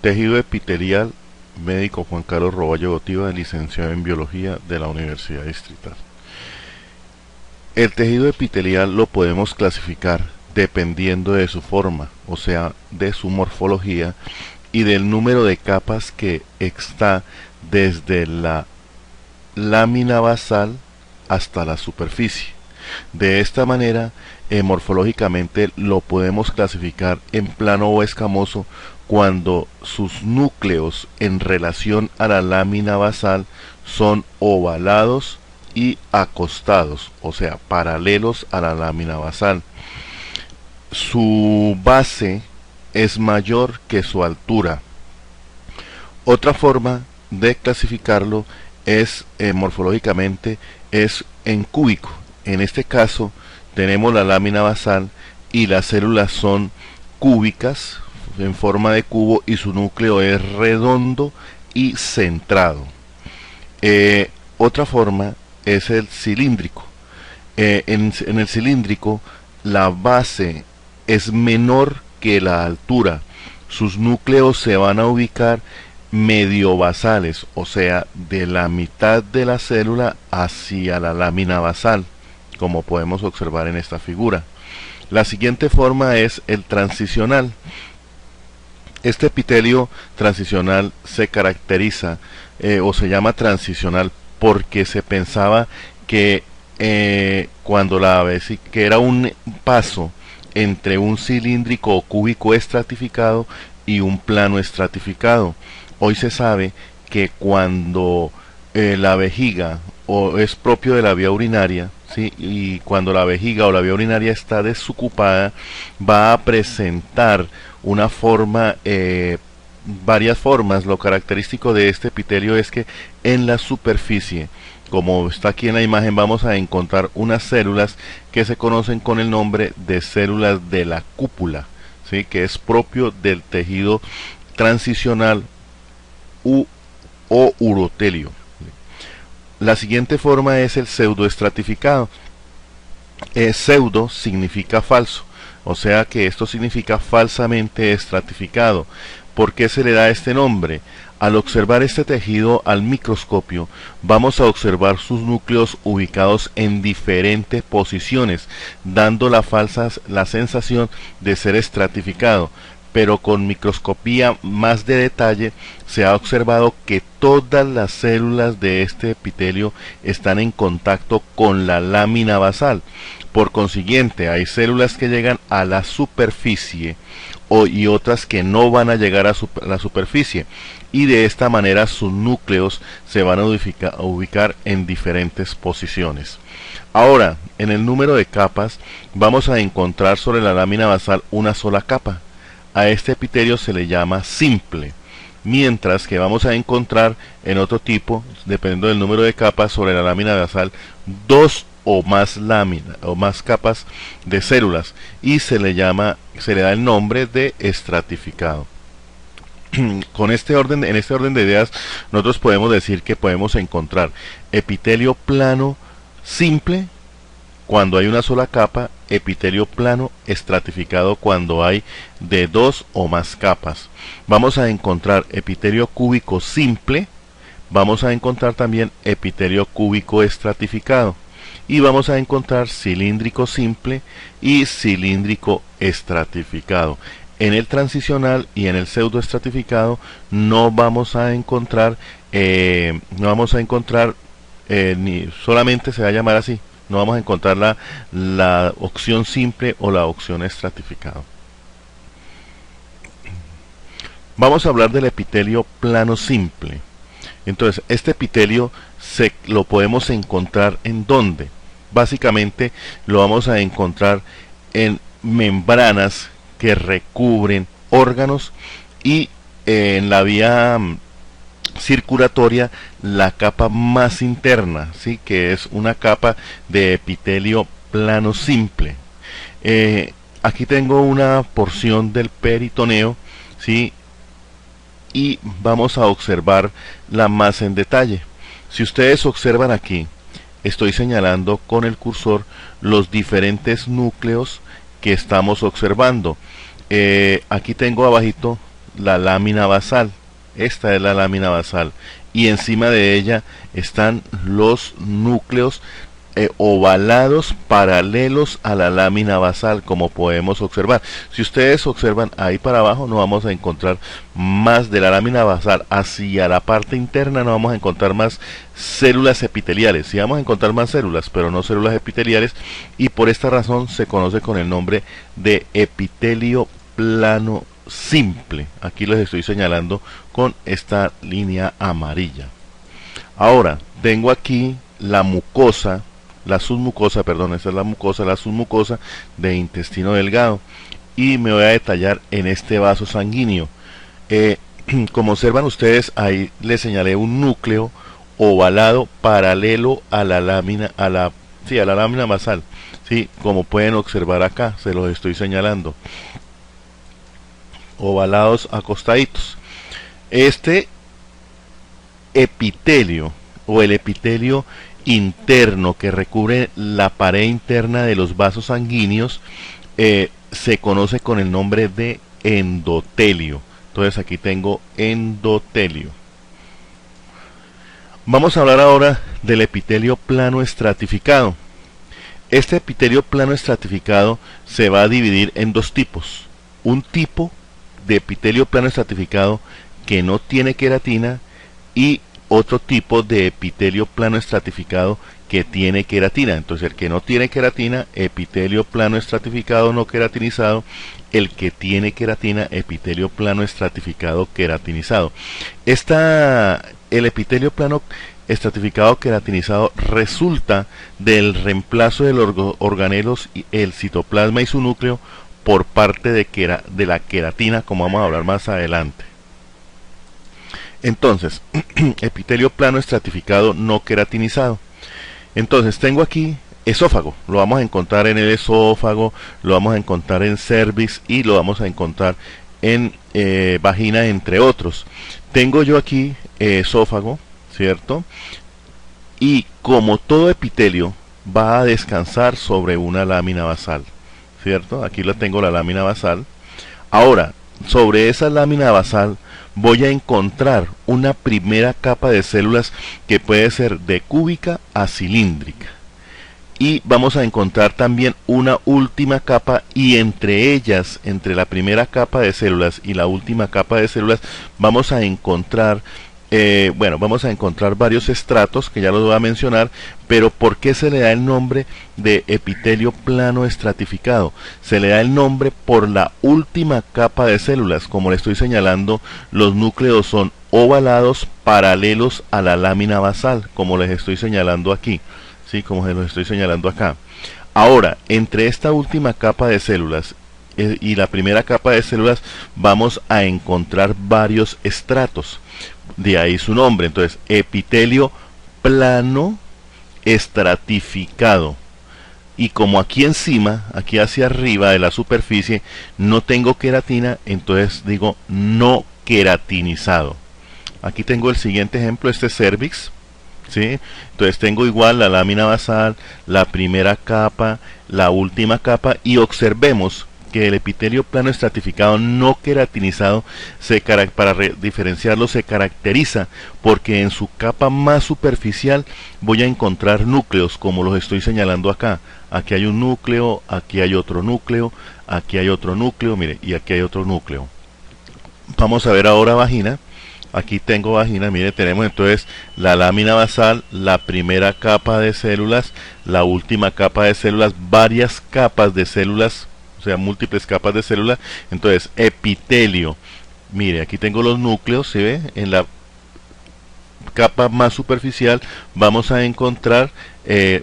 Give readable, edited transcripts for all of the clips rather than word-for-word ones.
Tejido epitelial, médico Juan Carlos Roballo Gotiva, licenciado en Biología de la Universidad Distrital. El tejido epitelial lo podemos clasificar dependiendo de su forma, o sea, de su morfología y del número de capas que está desde la lámina basal hasta la superficie. De esta manera, morfológicamente lo podemos clasificar en plano o escamoso cuando sus núcleos en relación a la lámina basal son ovalados y acostados, o sea, paralelos a la lámina basal. Su base es mayor que su altura. Otra forma de clasificarlo es morfológicamente es en cúbico. En este caso tenemos la lámina basal y las células son cúbicas en forma de cubo y su núcleo es redondo y centrado. Otra forma es el cilíndrico. En el cilíndrico la base es menor que la altura. Sus núcleos se van a ubicar medio basales, o sea, de la mitad de la célula hacia la lámina basal, como podemos observar en esta figura. La siguiente forma es el transicional. Este epitelio transicional se caracteriza o se llama transicional porque se pensaba que que era un paso entre un cilíndrico o cúbico estratificado y un plano estratificado. Hoy se sabe que cuando la vejiga es propio de la vía urinaria, ¿sí? Y cuando la vejiga o la vía urinaria está desocupada, va a presentar una forma, varias formas. Lo característico de este epitelio es que en la superficie, como está aquí en la imagen, vamos a encontrar unas células que se conocen con el nombre de células de la cúpula, ¿sí? Que es propio del tejido transicional o urotelio. La siguiente forma es el pseudoestratificado. Pseudo significa falso, o sea que esto significa falsamente estratificado. ¿Por qué se le da este nombre? Al observar este tejido al microscopio, vamos a observar sus núcleos ubicados en diferentes posiciones, dando la sensación de ser estratificado. Pero con microscopía más de detalle se ha observado que todas las células de este epitelio están en contacto con la lámina basal. Por consiguiente, hay células que llegan a la superficie y otras que no van a llegar a la superficie, y de esta manera sus núcleos se van a ubicar en diferentes posiciones. Ahora, en el número de capas, vamos a encontrar sobre la lámina basal una sola capa. A este epitelio se le llama simple, mientras que vamos a encontrar en otro tipo, dependiendo del número de capas sobre la lámina basal, dos o más láminas o más capas de células, y se le da el nombre de estratificado. En este orden de ideas, nosotros podemos decir que podemos encontrar epitelio plano simple cuando hay una sola capa, epitelio plano estratificado cuando hay de dos o más capas. Vamos a encontrar epitelio cúbico simple, vamos a encontrar también epitelio cúbico estratificado, y vamos a encontrar cilíndrico simple y cilíndrico estratificado. En el transicional y en el pseudoestratificado no vamos a encontrar, ni solamente se va a llamar así. No vamos a encontrar la opción simple o la opción estratificado. Vamos a hablar del epitelio plano simple. Entonces, este epitelio lo podemos encontrar ¿en dónde? Básicamente lo vamos a encontrar en membranas que recubren órganos y en la vía circulatoria la capa más interna, ¿sí? Que es una capa de epitelio plano simple. Aquí tengo una porción del peritoneo, ¿sí? Y vamos a observar la más en detalle. Si ustedes observan aquí, estoy señalando con el cursor los diferentes núcleos que estamos observando. Aquí tengo abajito la lámina basal. Esta es la lámina basal. Y encima de ella están los núcleos ovalados paralelos a la lámina basal, como podemos observar. Si ustedes observan ahí para abajo, no vamos a encontrar más de la lámina basal. Hacia la parte interna no vamos a encontrar más células epiteliales. Sí vamos a encontrar más células, pero no células epiteliales, y por esta razón se conoce con el nombre de epitelio plano simple. Aquí les estoy señalando con esta línea amarilla. Ahora tengo aquí la mucosa, la submucosa, perdón, esta es la submucosa de intestino delgado, y me voy a detallar en este vaso sanguíneo. Como observan ustedes, ahí les señalé un núcleo ovalado paralelo a la lámina, a la lámina basal. Sí, como pueden observar acá, se los estoy señalando, ovalados acostaditos. Este epitelio, o el epitelio interno que recubre la pared interna de los vasos sanguíneos, se conoce con el nombre de endotelio. Entonces aquí tengo endotelio. Vamos a hablar ahora del epitelio plano estratificado. Este epitelio plano estratificado se va a dividir en dos tipos. Un tipo de epitelio plano estratificado que no tiene queratina, y otro tipo de epitelio plano estratificado que tiene queratina. Entonces el que no tiene queratina, epitelio plano estratificado no queratinizado; el que tiene queratina, epitelio plano estratificado queratinizado. El epitelio plano estratificado queratinizado resulta del reemplazo de los organelos, el citoplasma y su núcleo, por parte de la queratina, como vamos a hablar más adelante. Entonces, epitelio plano estratificado no queratinizado. Entonces tengo aquí esófago, lo vamos a encontrar en el esófago, lo vamos a encontrar en cervix y lo vamos a encontrar en vagina, entre otros. Tengo yo aquí esófago, ¿cierto? Y como todo epitelio va a descansar sobre una lámina basal, ¿cierto? Aquí la tengo, la lámina basal. Ahora, sobre esa lámina basal voy a encontrar una primera capa de células que puede ser de cúbica a cilíndrica, y vamos a encontrar también una última capa, y entre ellas, entre la primera capa de células y la última capa de células, vamos a encontrar vamos a encontrar varios estratos que ya los voy a mencionar. Pero ¿por qué se le da el nombre de epitelio plano estratificado? Se le da el nombre por la última capa de células. Como le estoy señalando, los núcleos son ovalados paralelos a la lámina basal, como les estoy señalando aquí, ¿sí? Como se los estoy señalando acá. Ahora, entre esta última capa de células y la primera capa de células vamos a encontrar varios estratos. De ahí su nombre. Entonces, epitelio plano estratificado. Y como aquí encima, aquí hacia arriba de la superficie, no tengo queratina, entonces digo no queratinizado. Aquí tengo el siguiente ejemplo, este es cervix, ¿sí? Entonces tengo igual la lámina basal, la primera capa, la última capa, y observemos que el epitelio plano estratificado no queratinizado, para diferenciarlo, se caracteriza porque en su capa más superficial voy a encontrar núcleos, como los estoy señalando acá. Aquí hay un núcleo, aquí hay otro núcleo, aquí hay otro núcleo, mire, y aquí hay otro núcleo. Vamos a ver ahora vagina. Aquí tengo vagina, mire, tenemos entonces la lámina basal, la primera capa de células, la última capa de células, varias capas de células, o sea, múltiples capas de células. Entonces, epitelio, mire, aquí tengo los núcleos, ¿se ve? En la capa más superficial vamos a encontrar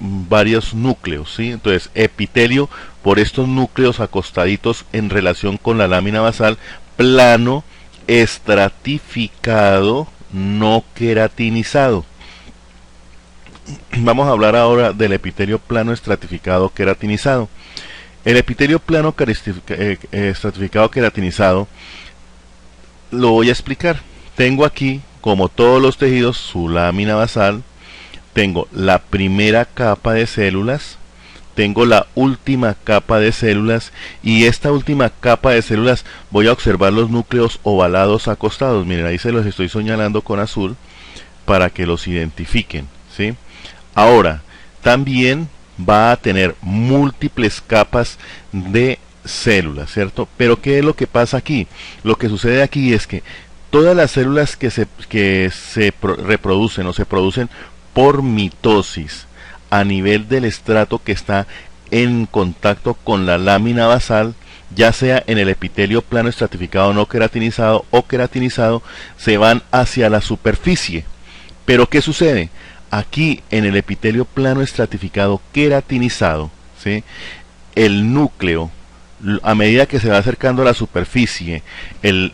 varios núcleos, ¿sí? Entonces, epitelio por estos núcleos acostaditos en relación con la lámina basal, plano estratificado, no queratinizado. Vamos a hablar ahora del epitelio plano estratificado queratinizado. El epitelio plano estratificado queratinizado lo voy a explicar. Tengo aquí, como todos los tejidos, su lámina basal. Tengo la primera capa de células, tengo la última capa de células, y esta última capa de células voy a observar los núcleos ovalados acostados. Miren, ahí se los estoy señalando con azul para que los identifiquen, ¿sí? Ahora, también va a tener múltiples capas de células, ¿cierto? Pero ¿qué es lo que pasa aquí? Lo que sucede aquí es que todas las células que se reproducen o se producen por mitosis a nivel del estrato que está en contacto con la lámina basal, ya sea en el epitelio plano estratificado no queratinizado o queratinizado, se van hacia la superficie. Pero ¿qué sucede? Aquí en el epitelio plano estratificado queratinizado, ¿sí?, el núcleo, a medida que se va acercando a la superficie, el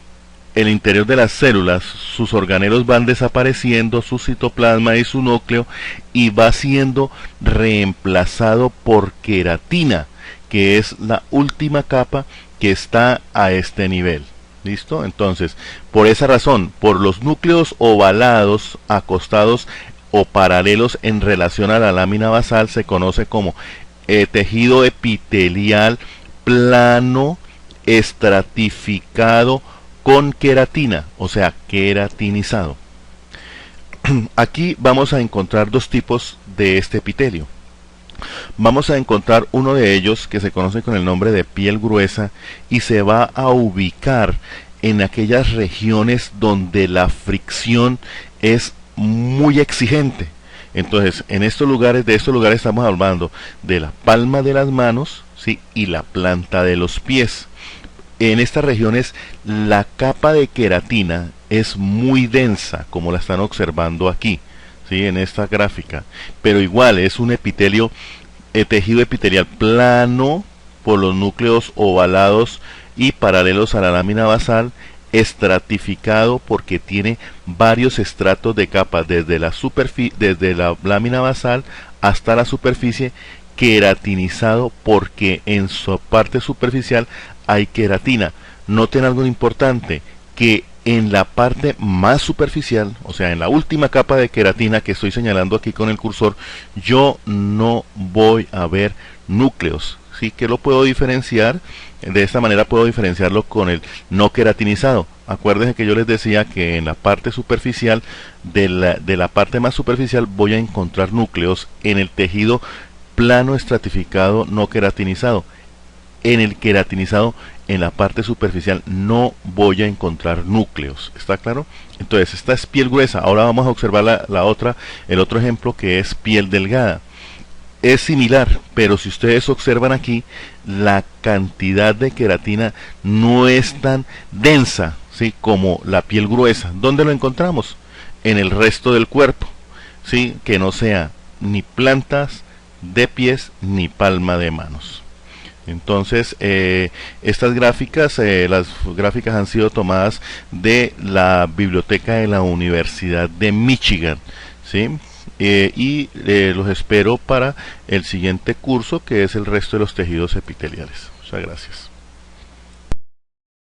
interior de las células, sus organelos van desapareciendo, su citoplasma y su núcleo, y va siendo reemplazado por queratina, que es la última capa que está a este nivel. ¿Listo? Entonces, por esa razón, por los núcleos ovalados, acostados o paralelos en relación a la lámina basal, se conoce como tejido epitelial plano estratificado con queratina, o sea, queratinizado. Aquí vamos a encontrar dos tipos de este epitelio. Vamos a encontrar uno de ellos que se conoce con el nombre de piel gruesa, y se va a ubicar en aquellas regiones donde la fricción es muy exigente. Entonces, en estos lugares, estamos hablando de la palma de las manos, ¿sí?, y la planta de los pies. En estas regiones la capa de queratina es muy densa, como la están observando aquí, ¿sí?, en esta gráfica. Pero igual es un epitelio, tejido epitelial plano por los núcleos ovalados y paralelos a la lámina basal, estratificado porque tiene varios estratos de capas desde la lámina basal hasta la superficie, queratinizado porque en su parte superficial hay queratina. Noten algo importante, que en la parte más superficial, o sea, en la última capa de queratina que estoy señalando aquí con el cursor, yo no voy a ver núcleos. Sí, que lo puedo diferenciar, de esta manera puedo diferenciarlo con el no queratinizado. Acuérdense que yo les decía que en la parte superficial, de la parte más superficial, voy a encontrar núcleos en el tejido plano estratificado no queratinizado. En el queratinizado, en la parte superficial, no voy a encontrar núcleos. ¿Está claro? Entonces, esta es piel gruesa. Ahora vamos a observar el otro ejemplo, que es piel delgada. Es similar, pero si ustedes observan aquí, la cantidad de queratina no es tan densa, ¿sí?, como la piel gruesa. ¿Dónde lo encontramos? En el resto del cuerpo, ¿sí?, que no sea ni plantas de pies ni palma de manos. Entonces, estas gráficas, las gráficas han sido tomadas de la biblioteca de la Universidad de Michigan, ¿sí? Los espero para el siguiente curso, que es el resto de los tejidos epiteliales. Muchas gracias.